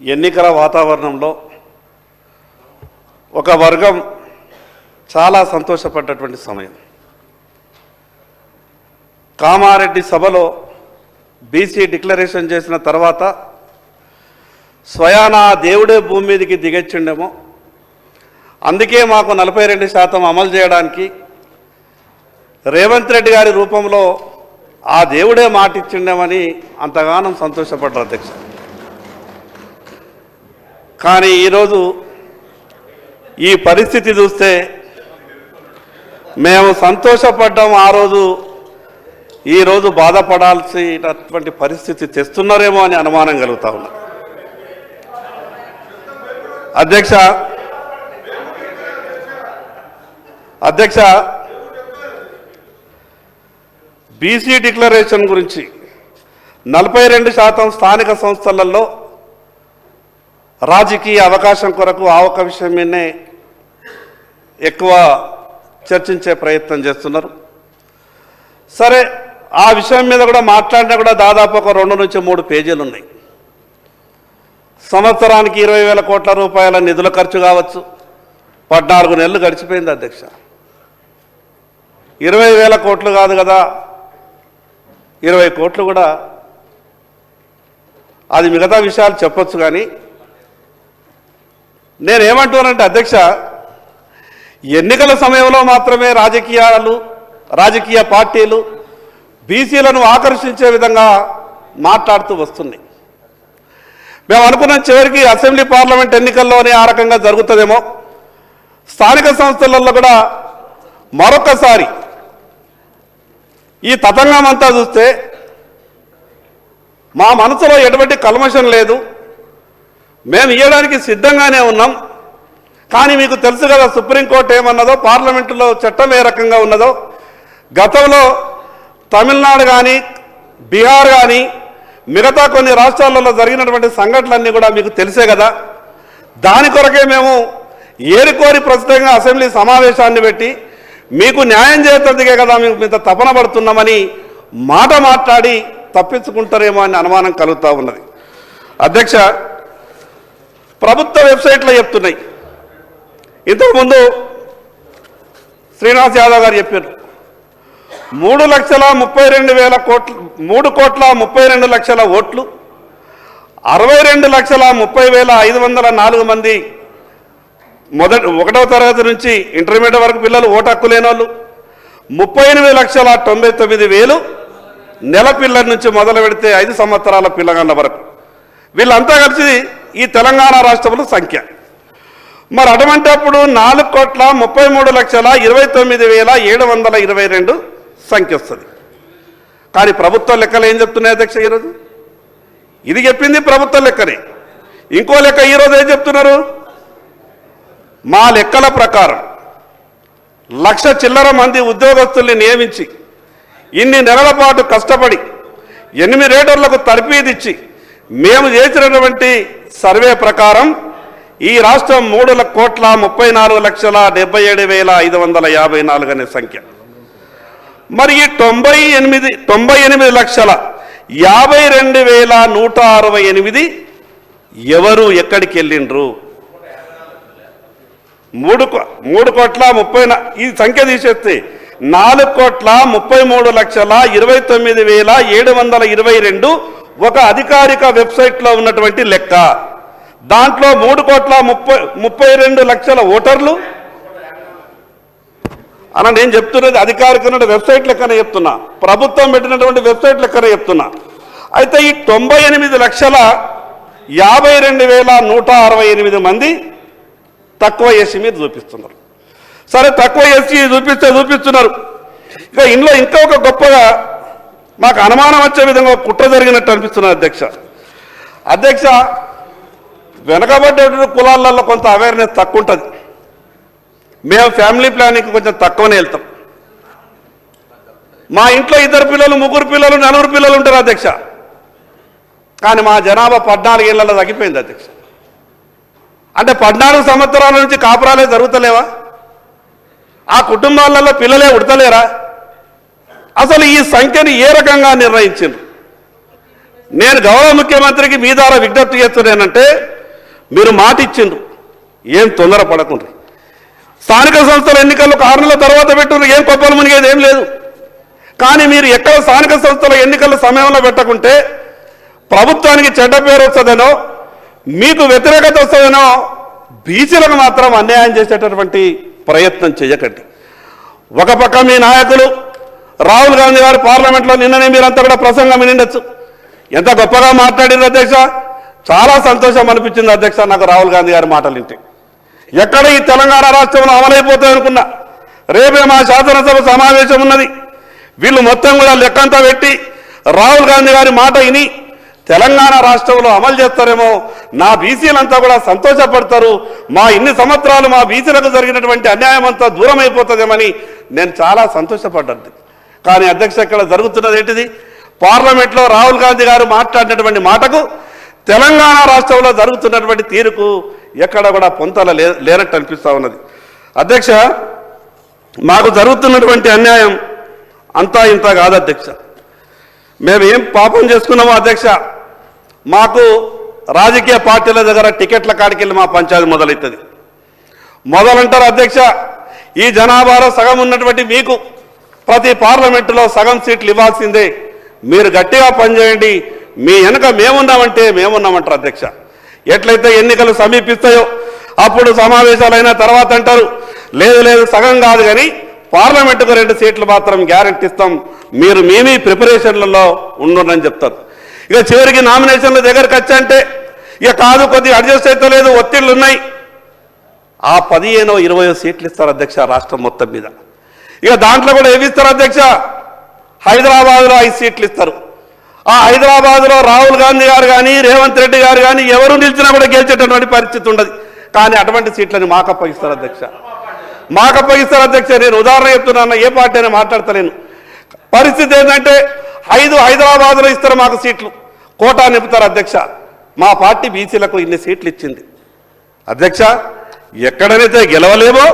ఎన్నికల వాతావరణంలో ఒక వర్గం చాలా సంతోషపడ్డటువంటి సమయం. కామారెడ్డి సభలో బీసీ డిక్లరేషన్ చేసిన తర్వాత స్వయానా దేవుడే భూమి మీదకి దిగొచ్చిండేమో, అందుకే మాకు 42% అమలు చేయడానికి రేవంత్ రెడ్డి గారి రూపంలో ఆ దేవుడే మాట ఇచ్చిండేమని అంతగానం సంతోషపడ్డారు అధ్యక్ష. కానీ ఈరోజు ఈ పరిస్థితి చూస్తే మేము సంతోషపడ్డాం ఆ రోజు, ఈరోజు బాధపడాల్సినటువంటి పరిస్థితి తెస్తున్నారేమో అని అనుమానం కలుగుతా ఉన్నా. అధ్యక్ష బీసీ డిక్లరేషన్ గురించి 42% స్థానిక సంస్థలలో రాజకీయ అవకాశం కొరకు ఆ ఒక విషయం మీదనే ఎక్కువ చర్చించే ప్రయత్నం చేస్తున్నారు. సరే, ఆ విషయం మీద కూడా మాట్లాడినా కూడా దాదాపు ఒక 2 నుంచి 3 పేజీలు ఉన్నాయి. సంవత్సరానికి 20,000 కోట్ల రూపాయల నిధుల ఖర్చు కావచ్చు. 14 నెలలు గడిచిపోయింది అధ్యక్ష. 20,000 కోట్లు కాదు కదా, 20 కోట్లు కూడా అది మిగతా విషయాలు చెప్పొచ్చు. కానీ నేనేమంటున్నానంటే అధ్యక్ష, ఎన్నికల సమయంలో మాత్రమే రాజకీయ పార్టీలు బీసీలను ఆకర్షించే విధంగా మాట్లాడుతూ వస్తున్నాయి. మేము అనుకున్నాం చివరికి అసెంబ్లీ పార్లమెంట్ ఎన్నికల్లోనే ఆ రకంగా జరుగుతుందేమో, స్థానిక సంస్థలలో కూడా మరొకసారి ఈ తతంగం అంతా చూస్తే మా మనసులో ఎటువంటి కల్మషం లేదు, మేము ఇవ్వడానికి సిద్ధంగానే ఉన్నాం. కానీ మీకు తెలుసు కదా సుప్రీంకోర్టు ఏమన్నదో, పార్లమెంటులో చట్టం ఏ రకంగా ఉన్నదో. గతంలో తమిళనాడు కానీ బీహార్ కానీ మిగతా కొన్ని రాష్ట్రాలలో జరిగినటువంటి సంఘటనలన్నీ కూడా మీకు తెలిసే కదా. దాని కొరకే మేము ఏరుకోరి ప్రస్తుతంగా అసెంబ్లీ సమావేశాన్ని పెట్టి మీకు న్యాయం చేసేందుకే కదా మేము ఇంత తపన పడుతున్నామని మాట్లాడి తప్పించుకుంటారేమో అని అనుమానం కలుగుతూ ఉన్నది. అధ్యక్ష, ప్రభుత్వ వెబ్సైట్లో చెప్తున్నాయి. ఇంతకుముందు శ్రీనివాస్ యాదవ్ గారు చెప్పారు 3,32,000 కోట్లు, 3,32,00,000 ఓట్లు, 62,30,504 మంది 1వ తరగతి నుంచి ఇంటర్మీడియట్ వరకు పిల్లలు ఓటు హక్కు లేని వాళ్ళు, 38,99,000 నెల పిల్లల నుంచి మొదలు పెడితే 5 సంవత్సరాల పిల్లగాళ్ళ వరకు, వీళ్ళంతా కలిసి ఈ తెలంగాణ రాష్ట్రంలో సంఖ్య. మరి అటువంటిప్పుడు 4,33,29,722 సంఖ్య వస్తుంది. కానీ ప్రభుత్వ లెక్కలు ఏం చెప్తున్నాయి అధ్యక్ష ఈరోజు? ఇది చెప్పింది ప్రభుత్వ లెక్కనే. ఇంకో లెక్క ఈరోజు ఏం చెప్తున్నారు? మా లెక్కల ప్రకారం 1,00,000 చిల్లర మంది ఉద్యోగస్తుల్ని నియమించి ఇన్ని నెలల పాటు కష్టపడి 8 రేటర్లకు తర్ఫీదిచ్చి మేము చేసినటువంటి సర్వే ప్రకారం ఈ రాష్ట్రం 3,34,77,554 అనే సంఖ్య. మరి ఈ 98,52,168 ఎవరు ఎక్కడికి వెళ్ళిండ్రు? 3,30,00,000 ఈ సంఖ్య తీసేస్తే 4,33,29,722 ఒక అధికారిక వెబ్సైట్లో ఉన్నటువంటి లెక్క. దాంట్లో 3,32,00,000 ఓటర్లు అన్న. నేను చెప్తున్నది అధికారిక వెబ్సైట్ లెక్కనే చెప్తున్నా, ప్రభుత్వం పెట్టినటువంటి వెబ్సైట్ లెక్కనే చెప్తున్నా. అయితే ఈ 98,52,168 మంది తక్కువ ఎస్సీ మీద చూపిస్తున్నారు. సరే, తక్కువ ఎస్సీ చూపిస్తున్నారు. ఇక ఇందులో ఇంకా ఒక గొప్పగా మాకు అనుమానం వచ్చే విధంగా కుట్ర జరిగినట్టు అనిపిస్తున్నది అధ్యక్ష. వెనకబడ్డ కులాలలో కొంత అవేర్నెస్ తక్కువ ఉంటుంది. మేము ఫ్యామిలీ ప్లానింగ్కి కొంచెం తక్కువనే వెళ్తాం. మా ఇంట్లో 2 పిల్లలు, 3 పిల్లలు, 4 పిల్లలు ఉంటారు అధ్యక్ష. కానీ మా జనాభా 14 ఏళ్లలో తగ్గిపోయింది అధ్యక్ష. అంటే 14 సంవత్సరాల నుంచి కాపురాలే జరుగుతలేవా? ఆ కుటుంబాలలో పిల్లలే ఉడతలేరా? అసలు ఈ సంఖ్యని ఏ రకంగా నిర్ణయించారు? నేను గౌరవ ముఖ్యమంత్రికి మీ ద్వారా విజ్ఞప్తి చేస్తున్నానంటే మీరు మాట ఇచ్చిండ్రు, ఏం తొందర పడకుండా. స్థానిక సంస్థల ఎన్నికలు 6 నెలల తర్వాత పెట్టున్నారు, ఏం కొప్పలు మునిగేది ఏం లేదు. కానీ మీరు ఎక్కడ స్థానిక సంస్థల ఎన్నికల సమయంలో పెట్టకుంటే ప్రభుత్వానికి చెడ్డ పేరు వస్తుందనో మీకు వ్యతిరేకత వస్తుందనో బీసీలకు మాత్రం అన్యాయం చేసేటటువంటి ప్రయత్నం చేయకండి. ఒక పక్క మీ నాయకులు రాహుల్ గాంధీ గారు పార్లమెంట్లో నిన్ననే మీరంతా కూడా ప్రసంగం వినిండొచ్చు. ఎంత గొప్పగా మాట్లాడింది అధ్యక్ష, చాలా సంతోషం అనిపించింది అధ్యక్ష నాకు రాహుల్ గాంధీ గారి మాటలు వింటే. ఎక్కడ ఈ తెలంగాణ రాష్ట్రంలో అమలైపోతుంది అనుకున్నా, రేపే మా శాసనసభ సమావేశం ఉన్నది, వీళ్ళు మొత్తం కూడా లెక్కంతా పెట్టి రాహుల్ గాంధీ గారి మాట విని తెలంగాణ రాష్ట్రంలో అమలు చేస్తారేమో, నా బీసీలంతా కూడా సంతోషపడతారు, మా ఇన్ని సంవత్సరాలు మా బీసీలకు జరిగినటువంటి అన్యాయం అంతా దూరం అయిపోతుందేమని నేను చాలా సంతోషపడ్డాను. కానీ అధ్యక్ష ఇక్కడ జరుగుతున్నది ఏంటిది, పార్లమెంట్లో రాహుల్ గాంధీ గారు మాట్లాడినటువంటి మాటకు తెలంగాణ రాష్ట్రంలో జరుగుతున్నటువంటి తీరుకు ఎక్కడ కూడా పొంతల లేనట్టు అనిపిస్తూ ఉన్నది. అధ్యక్ష మాకు జరుగుతున్నటువంటి అన్యాయం అంతా ఇంత కాదు అధ్యక్ష, మేము ఏం పాపం చేసుకున్నామో అధ్యక్ష, మాకు రాజకీయ పార్టీల దగ్గర టికెట్ల కాడికి వెళ్ళి మా పంచాయతీ మొదలవుతుంది. మొదలంటారు అధ్యక్ష, ఈ జనాభాలో సగం ఉన్నటువంటి మీకు ప్రతి పార్లమెంటులో సగం సీట్లు ఇవ్వాల్సిందే, మీరు గట్టిగా పనిచేయండి, మీ వెనుక మేమున్నామంటే మేమున్నామంటారు అధ్యక్ష. ఎట్లయితే ఎన్నికలు సమీపిస్తాయో అప్పుడు సమావేశాలు అయిన తర్వాత అంటారు, లేదు లేదు సగం కాదు కానీ పార్లమెంటుకు 2 సీట్లు మాత్రం గ్యారెంటీ ఇస్తాం, మీరు మేమీ ప్రిపరేషన్లలో ఉండరని చెప్తారు. ఇక చివరికి నామినేషన్ల దగ్గరకు వచ్చంటే ఇక కాదు, కొద్దిగా అడ్జస్ట్ అయితే లేదు, ఒత్తిళ్లు ఉన్నాయి, ఆ 15-20 సీట్లు ఇస్తారు అధ్యక్ష రాష్ట్రం మొత్తం మీద. ఇక దాంట్లో కూడా ఏమి ఇస్తారు అధ్యక్ష, హైదరాబాద్లో 5 సీట్లు ఇస్తారు. ఆ హైదరాబాద్లో రాహుల్ గాంధీ గారు కానీ రేవంత్ రెడ్డి గారు కానీ ఎవరు నిలిచినా కూడా గెలిచేటటువంటి పరిస్థితి ఉండదు. కానీ అటువంటి సీట్లని మాకు అప్పగిస్తారు అధ్యక్ష, మాకు అప్పగిస్తారు అధ్యక్ష. నేను ఉదాహరణ చెప్తున్నాను, ఏ పార్టీ అయినా మాట్లాడతలేను. పరిస్థితి ఏంటంటే 5 హైదరాబాద్లో ఇస్తారు మాకు సీట్లు, కోటా నింపుతారు అధ్యక్ష. మా పార్టీ బీసీలకు ఇన్ని సీట్లు ఇచ్చింది అధ్యక్ష, ఎక్కడనైతే గెలవలేమో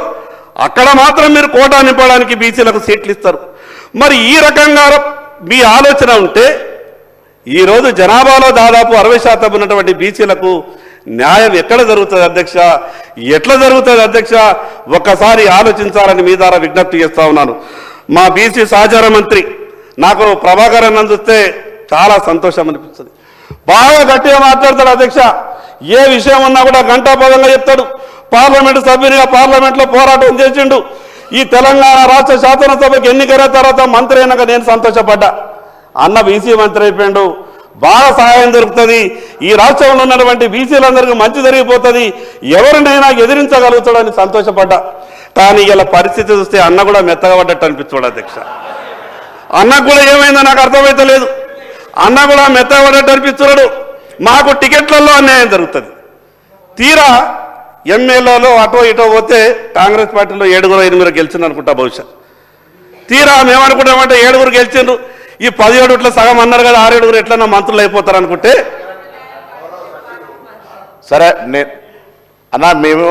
అక్కడ మాత్రం మీరు కోటా నింపడానికి బీసీలకు సీట్లు ఇస్తారు. మరి ఈ రకంగా మీ ఆలోచన ఉంటే ఈరోజు జనాభాలో దాదాపు 60% ఉన్నటువంటి బీసీలకు న్యాయం ఎక్కడ జరుగుతుంది అధ్యక్ష, ఎట్లా జరుగుతుంది అధ్యక్ష, ఒక్కసారి ఆలోచించాలని మీ ద్వారా విజ్ఞప్తి చేస్తా ఉన్నాను. మా బీసీ సహచార మంత్రి నాకు ప్రభాకర్ అన్న చూస్తే చాలా సంతోషం అనిపిస్తుంది, బాగా గట్టిగా మాట్లాడతాడు అధ్యక్ష, ఏ విషయం ఉన్నా కూడా గంటాపదంగా చెప్తాడు. పార్లమెంటు సభ్యునిగా పార్లమెంట్లో పోరాటం చేసిండు. ఈ తెలంగాణ రాష్ట్ర శాసనసభకు ఎన్నికైన తర్వాత మంత్రి అయినాక నేను సంతోషపడ్డా, అన్న బీసీ మంత్రి అయిపోయాడు, బాగా సహాయం దొరుకుతుంది, ఈ రాష్ట్రంలో ఉన్నటువంటి బీసీలందరికీ మంచి జరిగిపోతుంది, ఎవరినైనా ఎదిరించగలుగుతాడని సంతోషపడ్డా. కానీ ఇలా పరిస్థితి చూస్తే అన్న కూడా మెత్తగా పడ్డట్టు అనిపిస్తాడు అధ్యక్ష. అన్నకు కూడా ఏమైందో నాకు అర్థమైతే లేదు, అన్న కూడా మెత్తగా పడ్డట్టు అనిపిస్తున్నాడు. మాకు టికెట్లలో అన్యాయం జరుగుతుంది, తీరా ఎమ్మెల్యేలో అటో ఇటో పోతే కాంగ్రెస్ పార్టీలో 7-8 గెలిచింది అనుకుంటా బహుశా. తీరా మేమనుకుంటామంటే 7 గెలిచిండ్రు, ఈ 17 సగం అన్నారు కదా, 6-7 ఎట్లన్నా మంత్రులు అయిపోతారు అనుకుంటే సరే అన్నా మేము